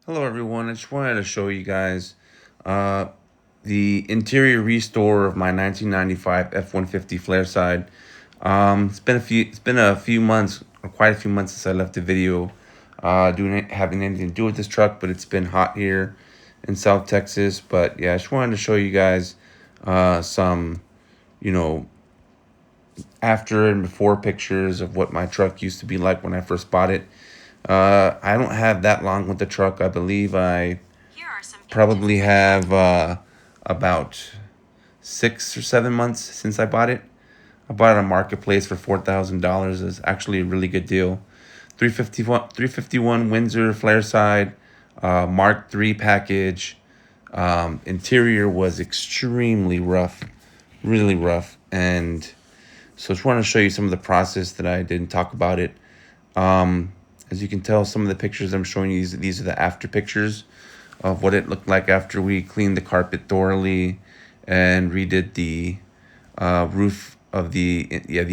Hello everyone, I just wanted to show you guys uh, the interior restore of my 1995 F-150 flareside. It's been a few months, or quite a few months since I left the video having anything to do with this truck, but it's been hot here in South Texas. But yeah, I just wanted to show you guys some, you know, after and before pictures of what my truck used to be like when I first bought it. I don't have that long with the truck. I believe I probably have about 6 or 7 months since I bought it. I bought it on Marketplace for $4,000. It's actually a really good deal. 351 Windsor Flareside, Mark III package. Interior was extremely rough, really rough, and so I just want to show you some of the process that I didn't talk about it. Um, as you can tell, some of the pictures I'm showing you, these are the after pictures of what it looked like after we cleaned the carpet thoroughly and redid the roof of the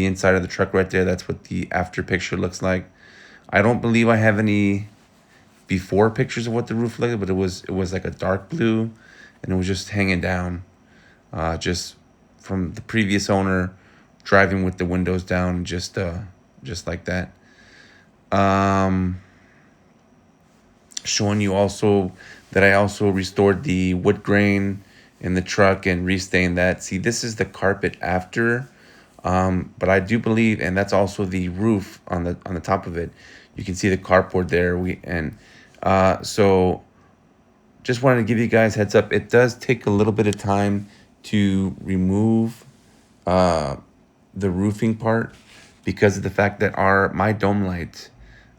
inside of the truck right there. That's what the after picture looks like. I don't believe I have any before pictures of what the roof looked like, but it was like a dark blue, and it was just hanging down, just from the previous owner driving with the windows down, just like that. Um, Showing you also that I also restored the wood grain in the truck and restained that. See, this is the carpet after, but I do believe, and that's also the roof on the top of it. You can see the carport there. So just wanted to give you guys heads up. It does take a little bit of time to remove uh, the roofing part because of the fact that our my dome light,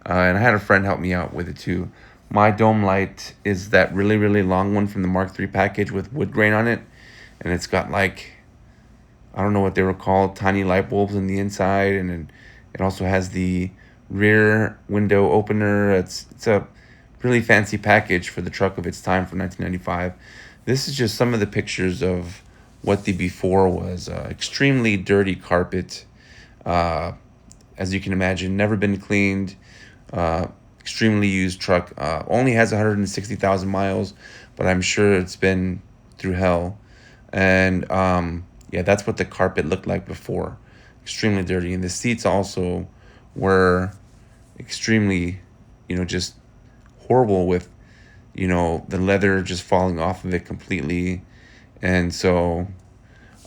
and I had a friend help me out with it too. My dome light is that really long one from the Mark III package with wood grain on it, and it's got like, I don't know what they were called, tiny light bulbs in the inside, and then it also has the rear window opener. It's a really fancy package for the truck of its time from 1995. This is just some of the pictures of what the before was. Extremely dirty carpet, uh, as you can imagine, never been cleaned. Uh, Extremely used truck. Only has 160,000 miles, but I'm sure it's been through hell. And yeah, that's what the carpet looked like before. Extremely dirty. And the seats also were extremely, just horrible with, the leather just falling off of it completely. And so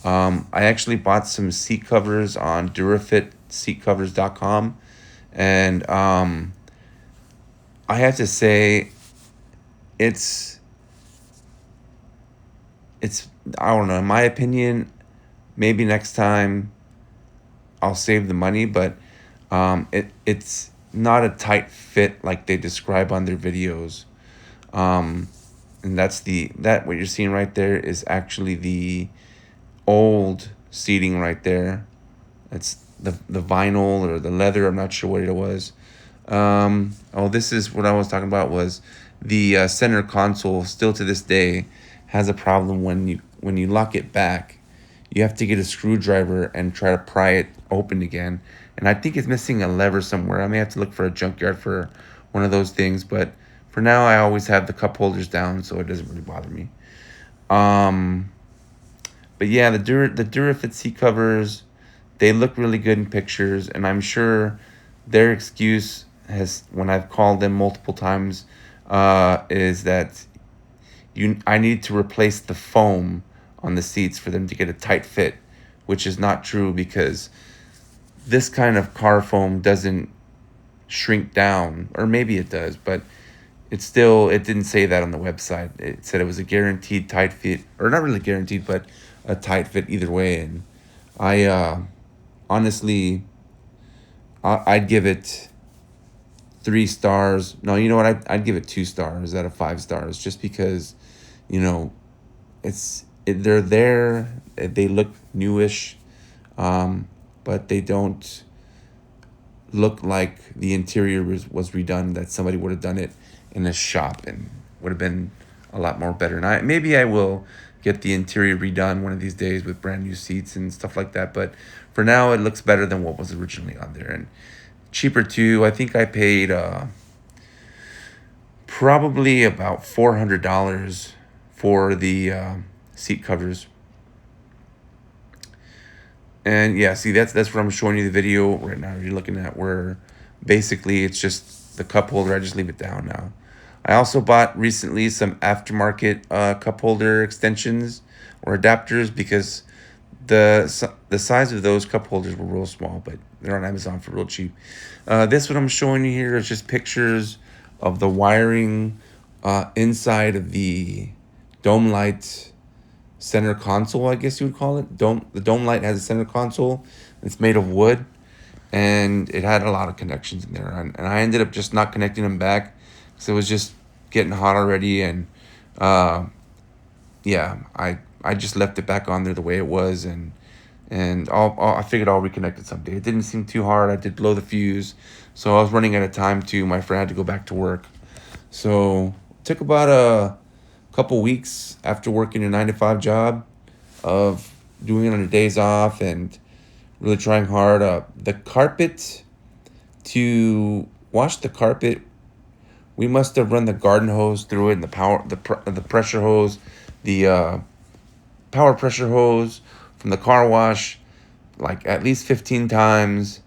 I actually bought some seat covers on DurafitSeatCovers.com. And I have to say, it's it's I don't know, in my opinion, maybe next time I'll save the money, but it's not a tight fit like they describe on their videos. Um, and that what you're seeing right there is actually the old seating right there. It's the vinyl or the leather. I'm not sure what it was. Oh, this is what I was talking about, was the center console. Still to this day, has a problem when you lock it back. You have to get a screwdriver and try to pry it open again. And I think it's missing a lever somewhere. I may have to look for a junkyard for one of those things. But for now, I always have the cup holders down, so it doesn't really bother me. Um, but yeah, the Durafit seat covers, they look really good in pictures, and I'm sure their excuse has, when I've called them multiple times, is that I need to replace the foam on the seats for them to get a tight fit, which is not true because this kind of car foam doesn't shrink down, or maybe it does, but it didn't say that on the website. It said it was a guaranteed tight fit, or not really guaranteed, but a tight fit either way. And I honestly, I'd give it 3 stars. No, you know what? I'd give it 2 stars out of 5 stars, just because, you know, they're there. They look newish, but they don't look like the interior was redone. That somebody would have done it in a shop and would have been a lot more better. And maybe I will get the interior redone one of these days with brand new seats and stuff like that. But for now, it looks better than what was originally on there, and cheaper too. I think I paid probably about $400 for the seat covers. And yeah, see, that's what I'm showing you the video right now. You're looking at where basically it's just the cup holder. I just leave it down now. I also bought recently some aftermarket cup holder extensions or adapters because the size of those cup holders were real small, but they're on Amazon for real cheap. This what I'm showing you here is just pictures of the wiring inside of the dome light center console, I guess you would call it. The dome light has a center console. It's made of wood, and it had a lot of connections in there. And I ended up just not connecting them back because it was just getting hot already. And yeah, I just left it back on there the way it was, and I figured I'll reconnect it someday. It didn't seem too hard. I did blow the fuse, so I was running out of time too. My friend had to go back to work, so it took about a couple weeks after working a 9 to 5 job of doing it on your days off and really trying hard. The carpet, to wash the carpet, we must have run the garden hose through it and the pressure hose, the power pressure hose from the car wash like at least 15 times.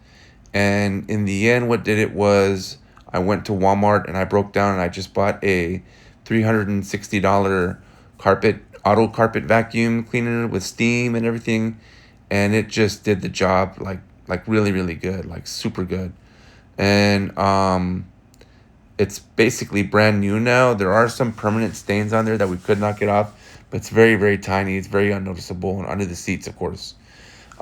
And in the end, what did it was I went to Walmart and I broke down and I just bought a $360 auto carpet vacuum cleaner with steam and everything, and it just did the job like really really good, like super good. And it's basically brand new now. There are some permanent stains on there that we could not get off, but it's very very tiny. It's very unnoticeable and under the seats, of course.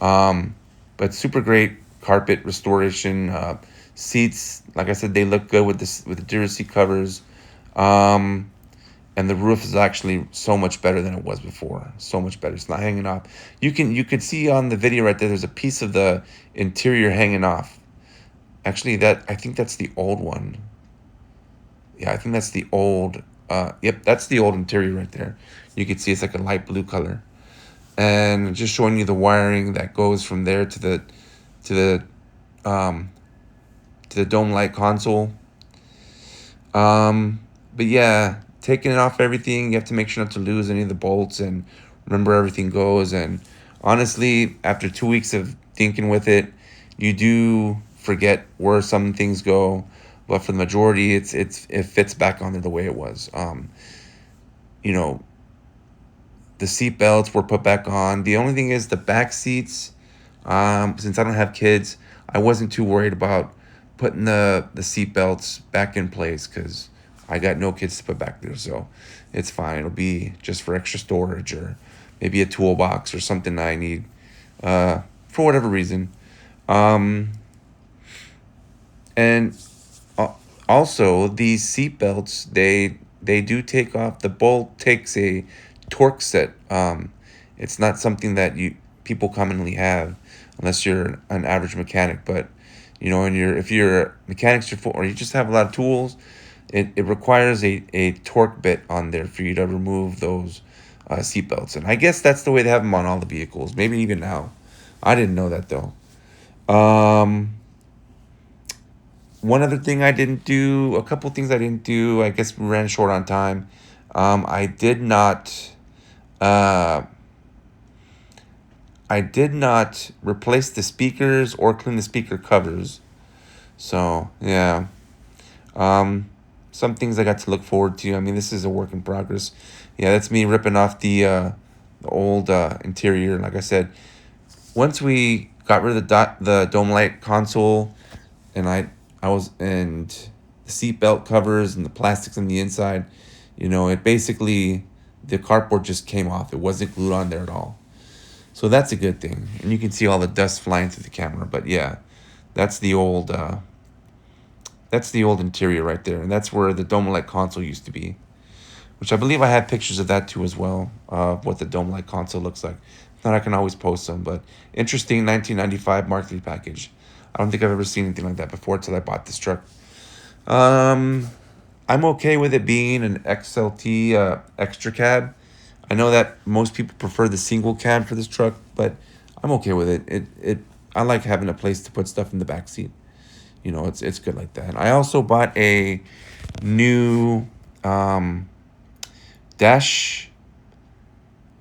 But super great carpet restoration. Seats, like I said, they look good with the Dura seat covers. And the roof is actually so much better than it was before. So much better. It's not hanging off. You could see on the video right there, there's a piece of the interior hanging off. Actually, I think that's the old one. Yeah, I think that's the old. Yep, that's the old interior right there. You can see it's like a light blue color, and just showing you the wiring that goes from there to the dome light console. But yeah, taking it off everything, you have to make sure not to lose any of the bolts and remember everything goes. And honestly, after 2 weeks of thinking with it, you do forget where some things go, but for the majority, it fits back on there the way it was. You know, the seat belts were put back on. The only thing is the back seats. Since I don't have kids, I wasn't too worried about putting the seat belts back in place because I got no kids to put back there, so it's fine. It'll be just for extra storage or maybe a toolbox or something I need for whatever reason. And also these seat belts, they do take off. The bolt takes a torque set. It's not something that people commonly have unless you're an average mechanic. But you know, if you're a mechanics or you just have a lot of tools, it requires a torque bit on there for you to remove those seat belts. And I guess that's the way they have them on all the vehicles. Maybe even now. I didn't know that though. One other thing I didn't do, a couple things I didn't do. I guess we ran short on time. I did not replace the speakers or clean the speaker covers. So yeah. Some things I got to look forward to. I mean, this is a work in progress. Yeah, that's me ripping off the old interior. Like I said, once we got rid of the dome light console, and and the seat belt covers and the plastics on the inside, you know, it basically, the cardboard just came off. It wasn't glued on there at all. So that's a good thing. And you can see all the dust flying through the camera. But yeah, that's the old interior right there, and that's where the dome light console used to be, which I believe I have pictures of that too as well, of what the dome light console looks like. If not, I can always post some. But interesting 1995 Mark III package. I don't think I've ever seen anything like that before until I bought this truck. I'm okay with it being an XLT extra cab. I know that most people prefer the single cab for this truck, but I'm okay with it. I like having a place to put stuff in the back seat. You know, it's good like that. I also bought a new um, dash,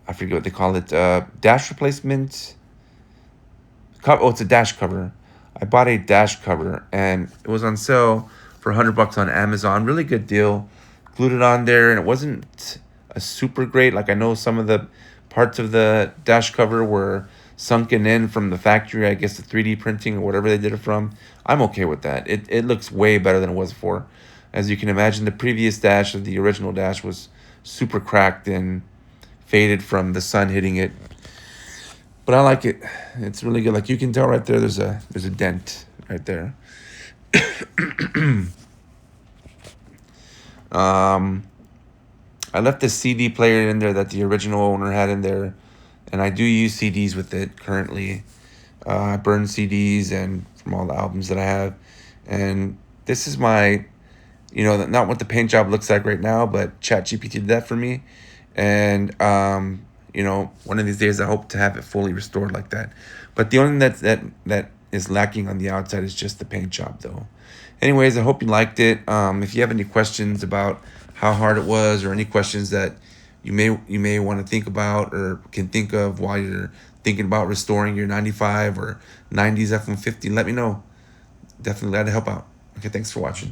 I forget what they call it, dash replacement. Oh, it's a dash cover. I bought a dash cover, and it was on sale for $100 on Amazon. Really good deal. Glued it on there, and it wasn't a super great. Like, I know some of the parts of the dash cover were sunken in from the factory. I guess the 3D printing or whatever they did it from. I'm okay with that. It looks way better than it was before. As you can imagine, the previous dash of the original dash was super cracked and faded from the sun hitting it. But I like it. It's really good. Like, you can tell right there, there's a dent right there. Um, I left the CD player in there that the original owner had in there, and I do use CDs with it currently. I burn CDs and from all the albums that I have, and this is my, not what the paint job looks like right now, but ChatGPT did that for me, and one of these days I hope to have it fully restored like that. But the only thing that is lacking on the outside is just the paint job, though. Anyways, I hope you liked it. If you have any questions about how hard it was, or any questions that you may want to think about or can think of while you're thinking about restoring your 95 or 90s F-150, let me know. Definitely glad to help out. Okay, thanks for watching.